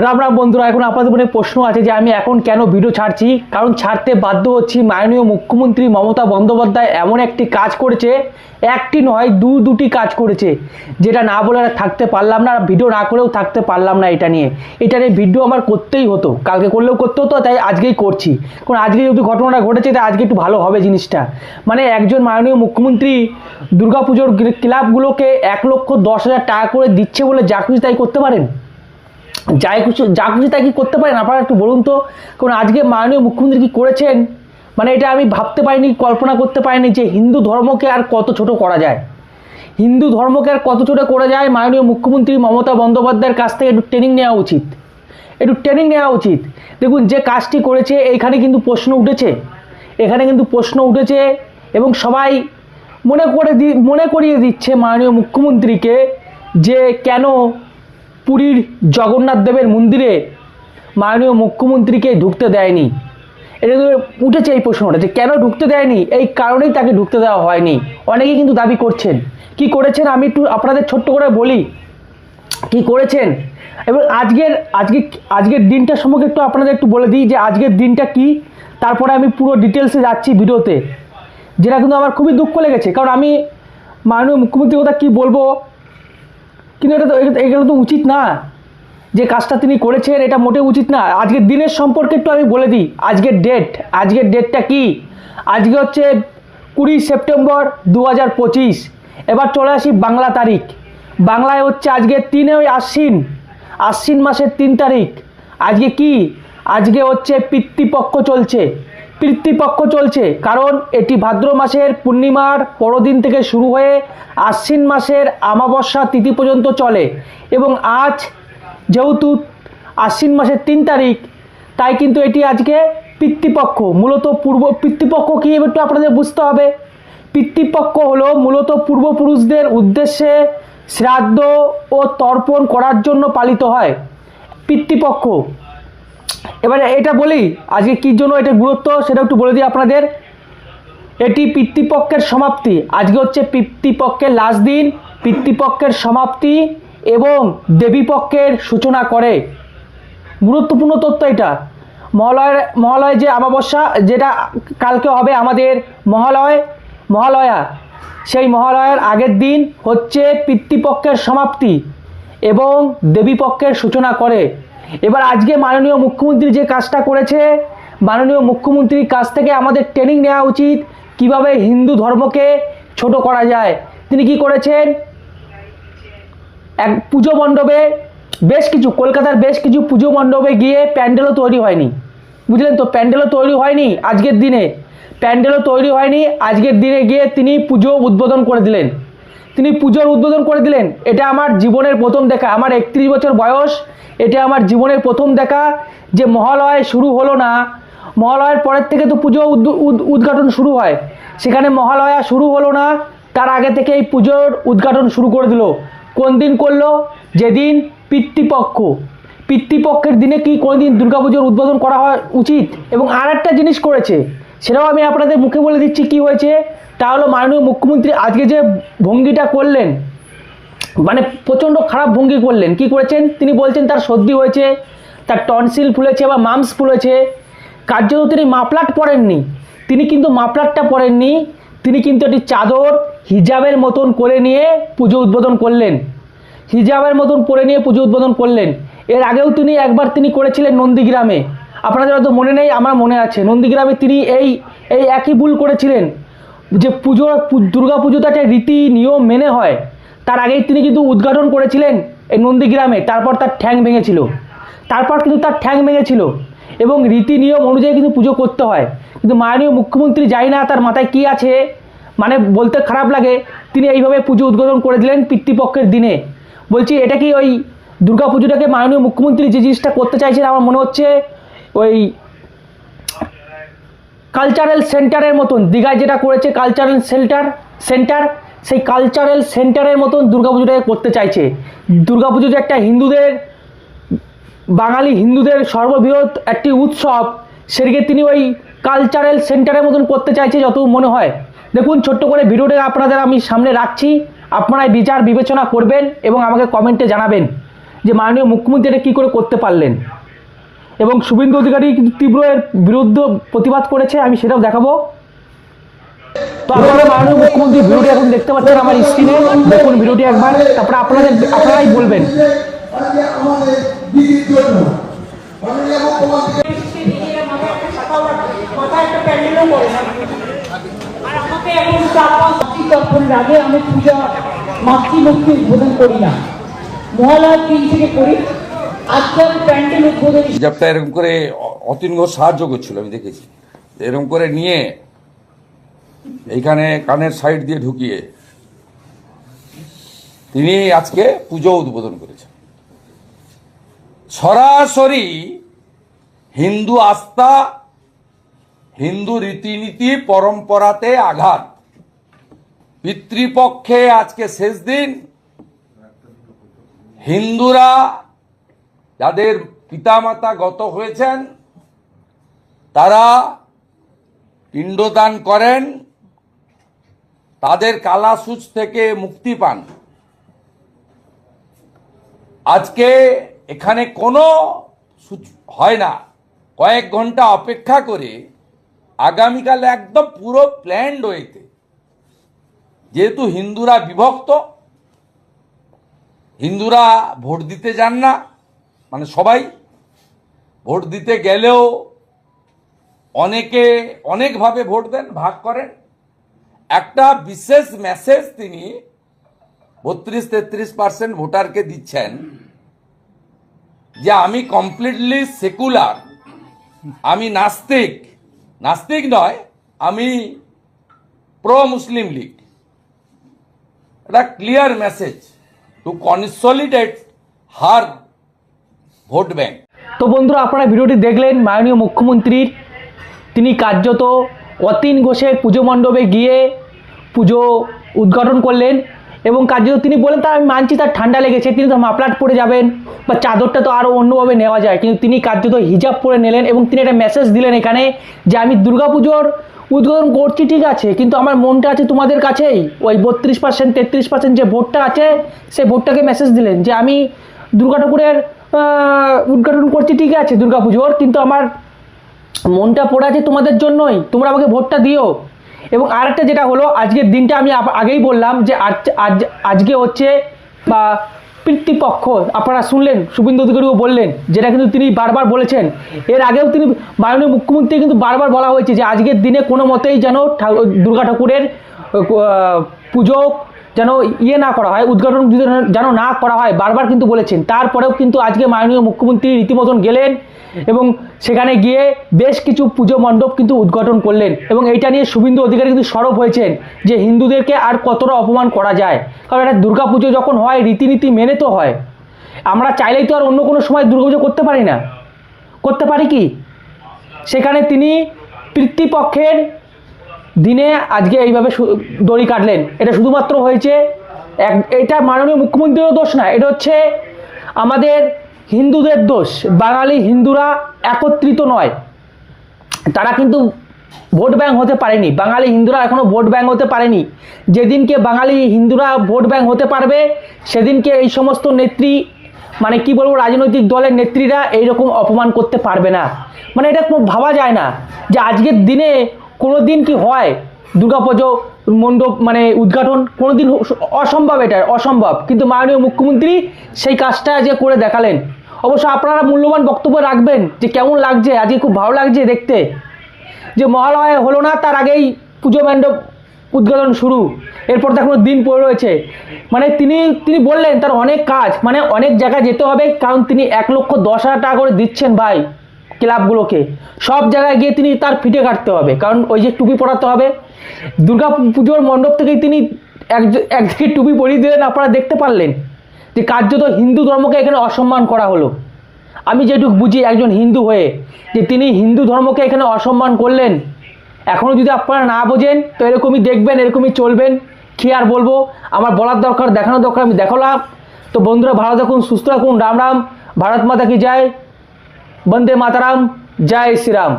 রাম রাম বন্ধুরা, এখন আপনাদের মনে প্রশ্ন আছে যে আমি এখন কেন ভিডিও ছাড়ছি। কারণ ছাড়তে বাধ্য হচ্ছি। মাননীয় মুখ্যমন্ত্রী মমতা বন্দ্যোপাধ্যায় এমন একটি কাজ করেছে, একটি নয় দুটি কাজ করেছে, যেটা না বলে থাকতে পারলাম না, ভিডিও না করেও থাকতে পারলাম না। এটা নিয়ে ভিডিও আমার করতেই হতো, কালকে করলেও করতে হতো, তাই আজকেই করছি। কারণ আজকে যদি ঘটনাটা ঘটেছে তাই আজকে একটু ভালো হবে জিনিসটা। মানে একজন মাননীয় মুখ্যমন্ত্রী দুর্গাপুজোর ক্লাবগুলোকে 1,10,000 টাকা করে দিচ্ছে বলে যা খুশি তাই করতে পারেন? যা খুশি তাই কি করতে পারেন? আপনারা একটু বলুন তো। কারণ আজকে মাননীয় মুখ্যমন্ত্রী কী করেছেন, মানে এটা আমি ভাবতে পারিনি, কল্পনা করতে পারিনি যে হিন্দু ধর্মকে আর কত ছোট করা যায়। হিন্দু ধর্মকে আর কত ছোট করা যায়। মাননীয় মুখ্যমন্ত্রী মমতা বন্দ্যোপাধ্যায়ের কাছ থেকে একটু ট্রেনিং নেওয়া উচিত। দেখুন যে কাজটি করেছে, এইখানে কিন্তু প্রশ্ন উঠেছে, এবং সবাই মনে করিয়ে দিচ্ছে মাননীয় মুখ্যমন্ত্রীকে যে কেন পুরীর জগন্নাথ দেবের মন্দিরে মাননীয় মুখ্যমন্ত্রীকে ঢুকতে দেয়নি। এটা উঠেছে এই প্রশ্নটা যে কেন ঢুকতে দেয়নি, এই কারণেই তাকে ঢুকতে দেওয়া হয়নি। অনেকেই কিন্তু দাবি করছেন। কি করেছেন আমি একটু আপনাদের ছোট্ট করে বলি কি করেছেন। এবং আজকের দিনটার সম্পর্কে একটু আপনাদের একটু বলে দিই যে আজকের দিনটা কি, তারপরে আমি পুরো ডিটেলসে যাচ্ছি ভিডিওতে, যেটা কিন্তু আমার খুবই দুঃখ লেগেছে। কারণ আমি মাননীয় মুখ্যমন্ত্রীর কথা কী বলবো, কিন্তু এটা তো উচিত না। যে কাজটা তিনি করেছেন এটা মোটেও উচিত না। আজকের দিনের সম্পর্কে একটু আমি বলে দিই। আজকের ডেটটা কি? আজকে হচ্ছে 20 সেপ্টেম্বর 2025। এবার চলে আসি বাংলা তারিখ। বাংলায় হচ্ছে আজকে 3 আশ্বিন মাসের 3 তারিখ। আজকে কি? আজকে হচ্ছে পিতৃপক্ষ চলছে। কারণ এটি ভাদ্র মাসের পূর্ণিমার পরদিন থেকে শুরু হয়ে আশ্বিন মাসের অমাবস্যা তিথি পর্যন্ত চলে। এবং আজ যেহেতু আশ্বিন মাসের 3 তারিখ, তাই কিন্তু এটি আজকে পিতৃপক্ষ। মূলত পিতৃপক্ষ কী একটু আপনাদের বুঝতে হবে। পিতৃপক্ষ হলো মূলত পূর্বপুরুষদের উদ্দেশ্যে শ্রাদ্ধ ও তর্পণ করার জন্য পালিত হয় পিতৃপক্ষ। এবারে এটা বলি আজকে কী জন্য এটা গুরুত্ব, সেটা একটু বলে দিই আপনাদের। এটি পিতৃপক্ষের সমাপ্তি। আজকে হচ্ছে পিতৃপক্ষের লাস্ট দিন, পিতৃপক্ষের সমাপ্তি এবং দেবীপক্ষের সূচনা করে। গুরুত্বপূর্ণ তথ্য এটা। মহালয় যে অমাবস্যা, যেটা কালকে হবে আমাদের মহালয়া, সেই মহালয়ার আগের দিন হচ্ছে পিতৃপক্ষের সমাপ্তি এবং দেবীপক্ষের সূচনা করে। এবার আজকে মাননীয় মুখ্যমন্ত্রী যে কাজটা করেছে, মাননীয় মুখ্যমন্ত্রীর কাছ থেকে আমাদের ট্রেনিং নেওয়া উচিত কিভাবে হিন্দু ধর্মকে ছোট করা যায়। তিনি কি করেছেন, এক পুজো মণ্ডপে কলকাতার বেশ কিছু পুজো মণ্ডপে গিয়ে প্যান্ডেলও তৈরি হয়নি, বুঝলেন তো। প্যান্ডেলও তৈরি হয়নি আজকের দিনে গিয়ে তিনি পুজোর উদ্বোধন করে দিলেন। এটা আমার জীবনের প্রথম দেখা। আমার 31 বছর বয়স, এটা আমার জীবনের প্রথম দেখা যে মহালয় শুরু হলো না, মহালয়ার পরের থেকে তো পুজো উদ্ঘাটন শুরু হয়, সেখানে মহালয়া শুরু হলো না, তার আগে থেকে এই পুজোর উদ্ঘাটন শুরু করে দিল। কোন দিন করলো? যেদিন পিতৃপক্ষের দিনে কি কোনোদিন দুর্গাপুজোর উদ্বোধন করা হয় উচিত? এবং আর একটা জিনিস করেছে, সেটাও আমি আপনাদের মুখে বলে দিচ্ছি কি হয়েছে। তা হলো মাননীয় মুখ্যমন্ত্রী আজকে যে ভঙ্গিটা করলেন, মানে প্রচণ্ড খারাপ ভঙ্গি করলেন। কি করেছেন? তিনি বলছেন তার সর্দি হয়েছে, তার টনসিল ফুলেছে বা মাম্পস ফুলেছে। কার্যত তিনি মাফলার পরেননি। তিনি কিন্তু মাফলারটা পরেননি, তিনি কিন্তু একটি চাদর হিজাবের মতন করে নিয়ে পুজো উদ্বোধন করলেন। এর আগেও তিনি একবার করেছিলেন নন্দীগ্রামে। আপনাদের হয়তো মনে নেই, আমার মনে আছে। নন্দীগ্রামে তিনি এই একই ভুল করেছিলেন যে দুর্গা পুজোটা একটা রীতি নিয়ম মেনে হয়। তার আগেই তিনি কিন্তু উদ্ঘাটন করেছিলেন এই নন্দীগ্রামে। তারপর তার ঠ্যাং ভেঙেছিল এবং রীতি নিয়ম অনুযায়ী কিন্তু পুজো করতে হয়। কিন্তু মাননীয় মুখ্যমন্ত্রী, জানি না তার মাথায় কি আছে, মানে বলতে খারাপ লাগে, তিনি এইভাবে পুজো উদ্বোধন করে দিলেন পিতৃপক্ষের দিনে। বলছি এটা কি ওই দুর্গা পুজোটাকে মাননীয় মুখ্যমন্ত্রী যে জিনিসটা করতে চাইছেন, আমার মনে হচ্ছে ওই কালচারাল সেন্টারের মতন, দীঘায় যেটা করেছে কালচারাল সেন্টার, সেই কালচারাল সেন্টারের মতন দুর্গাপুজোটাকে করতে চাইছে। দুর্গাপুজো যে একটা বাঙালি হিন্দুদের সর্ববৃহৎ একটি উৎসব, সেটিকে তিনি ওই কালচারাল সেন্টারের মতন করতে চাইছে যত মনে হয়। দেখুন ছোট্ট করে ভিডিওটা আপনাদের আমি সামনে রাখছি, আপনারা বিচার বিবেচনা করবেন এবং আমাকে কমেন্টে জানাবেন যে মাননীয় মুখ্যমন্ত্রী এটা কী করে করতে পারলেন, এবং শুভেন্দু অধিকারী কিন্তু তীব্র এর বিরুদ্ধে প্রতিবাদ করেছে, আমি সেটাও দেখাবো। তো আপনারা মাননীয় মুখ্যমন্ত্রীর ভিডিওটি এখন দেখতে পাচ্ছেন আমার স্ক্রিনে, দেখুন ভিডিওটি একবার, তারপরে আপনারাই বলবেন। আগে আমি পূজা মাতৃমূর্তি উদ্বোধন করি না, মহালয়ার দিন থেকে করি। আজকে আমি প্যান্ডেল উদ্বোধন হিজাবটা এরকম করে অতীন ঘোষ সাহায্য করছিল, আমি দেখেছি এরকম করে নিয়ে এইখানে কানের সাইড দিয়ে ঢুকিয়ে তিনি আজকে পুজো উদ্বোধন করেছেন। সরাসরি হিন্দু আস্থা, হিন্দু রীতিনীতি পরম্পরাতে আঘাত। পিতৃপক্ষে আজকে শেষ দিন, হিন্দুরা যাদের পিতামাতা গত হয়েছেন তারা পিণ্ডদান করেন, তাদের কালাসুচ থেকে মুক্তি পান। আজকে এখানে কোনো হয় না, কয়েক ঘন্টা অপেক্ষা করে আগামীকাল একদম পুরো প্ল্যান্ড ওয়েতে, যেহেতু হিন্দুরা বিভক্ত, হিন্দুরা ভোট দিতে যান না, মানে সবাই ভোট দিতে গেলেও অনেকে অনেকভাবে ভোট দেন, ভাগ করেন। একটা বিশেষ মেসেজ তিনি 32-33% ভোটারকে দিচ্ছেন যে আমি কমপ্লিটলি সেকুলার, আমি নাস্তিক, নাস্তিক নয়, আমি প্রো মুসলিম লীগ। এটা clear message to consolidate her vote bank. তো বন্ধুরা, আপনারা ভিডিওটি দেখলেন, মাননীয় মুখ্যমন্ত্রীর তিনি কার্যত অতীন ঘোষের পুজো মণ্ডপে গিয়ে পুজো উদ্ঘাটন করলেন, এবং কার্যত তিনি বলেন তার আমি মানছি তার ঠান্ডা লেগেছে, তিনি তো মাফলার পরে যাবেন বা চাদরটা তো আরও অন্যভাবে নেওয়া যায়, কিন্তু তিনি কার্যত হিজাব পরে নিলেন এবং তিনি একটা মেসেজ দিলেন এখানে যে আমি দুর্গাপুজোর উদ্বোধন করছি ঠিক আছে, কিন্তু আমার মনটা আছে তোমাদের কাছেই, ওই 32% 33% যে ভোটটা আছে সেই ভোটটাকে মেসেজ দিলেন যে আমি দুর্গা ঠাকুরের উদ্ঘাটন করছি ঠিক আছে দুর্গাপুজোর, কিন্তু আমার মনটা পড়ে আছে তোমাদের জন্যই, তোমরা আমাকে ভোটটা দিও। এবং আরেকটা যেটা হলো, আজকের দিনটা আমি আগেই বললাম যে আজকে হচ্ছে বা পিতৃপক্ষ, আপনারা শুনলেন শুভেন্দু অধিকারীও বললেন, যেটা কিন্তু তিনি বারবার বলেছেন। এর আগেও তিনি মাননীয় মুখ্যমন্ত্রী কিন্তু বারবার বলা হয়েছে যে আজকের দিনে কোনো মতেই যেন দুর্গা ঠাকুরের পুজো যেন না করা হয়, উদ্ঘাটন যেন না করা হয়, বারবার কিন্তু বলেছেন। তারপরেও কিন্তু আজকে মাননীয় মুখ্যমন্ত্রী রীতিমতন গেলেন এবং সেখানে গিয়ে বেশ কিছু পুজো মণ্ডপ কিন্তু উদ্ঘাটন করলেন, এবং এইটা নিয়ে শুভেন্দু অধিকারী কিন্তু সরব হয়েছেন যে হিন্দুদেরকে আর কতটা অপমান করা যায়, কারণ এটা দুর্গাপুজো যখন হয় রীতিনীতি মেনে তো হয়, আমরা চাইলেই তো আর অন্য কোনো সময় দুর্গাপুজো করতে পারি না, করতে পারি কি? সেখানে তিনি পিতৃপক্ষের দিনে আজকে এইভাবে দড়ি কাটলেন। এটা শুধুমাত্র হয়েছে এটা মাননীয় মুখ্যমন্ত্রীরও দোষ না, এটা হচ্ছে আমাদের হিন্দুদের দোষ। বাঙালি হিন্দুরা একত্রিত নয়, তারা কিন্তু ভোট ব্যাংক হতে পারেনি, বাঙালি হিন্দুরা এখনও ভোট ব্যাংক হতে পারেনি। যেদিনকে বাঙালি হিন্দুরা ভোট ব্যাংক হতে পারবে সেদিনকে এই সমস্ত নেত্রী, মানে কি বলবো, রাজনৈতিক দলের নেত্রীরা এইরকম অপমান করতে পারবে না। মানে এটা কোনো ভাবা যায় না যে আজকের দিনে কোনো দিন কি হয় দুর্গাপুজো মণ্ডপ মানে উদ্ঘাটন, কোনো দিন অসম্ভব, এটা অসম্ভব, কিন্তু মাননীয় মুখ্যমন্ত্রী সেই কাজটা যে করে দেখালেন। অবশ্য আপনারা মূল্যবান বক্তব্য রাখবেন যে কেমন লাগছে, আজকে খুব ভালো লাগছে দেখতে যে মহালয়া হলো না তার আগেই পুজো মণ্ডপ উদ্ঘাটন শুরু, এরপর তো এখনো দিন পড়ে রয়েছে। মানে তিনি বললেন তার অনেক কাজ, মানে অনেক জায়গায় যেতে হবে, কারণ তিনি 1,10,000 টাকা করে দিচ্ছেন ভাই ক্লাবগুলোকে, সব জায়গায় গিয়ে তিনি তার ফিটে কাটতে হবে, কারণ ওই যে টুপি পরাতে হবে। দুর্গা পুজোর মণ্ডপ থেকেই তিনি একদিকে টুপি পরিয়ে দিলেন, আপনারা দেখতে পারলেন যে কার্যত হিন্দু ধর্মকে এখানে অসম্মান করা হলো। আমি যেটুকু বুঝি একজন হিন্দু হয়ে যে তিনি হিন্দু ধর্মকে এখানে অসম্মান করলেন। এখনও যদি আপনারা না বোঝেন তো এরকমই দেখবেন, এরকমই চলবেন, কি আর বলবো, আমার বলার দরকার, দেখানোর দরকার, আমি দেখালাম। তো বন্ধুরা ভালো থাকুন, সুস্থ থাকুন, রাম রাম, ভারত মাতা কি জয়, বন্দে মাতারাম, জয় শ্রীরাম।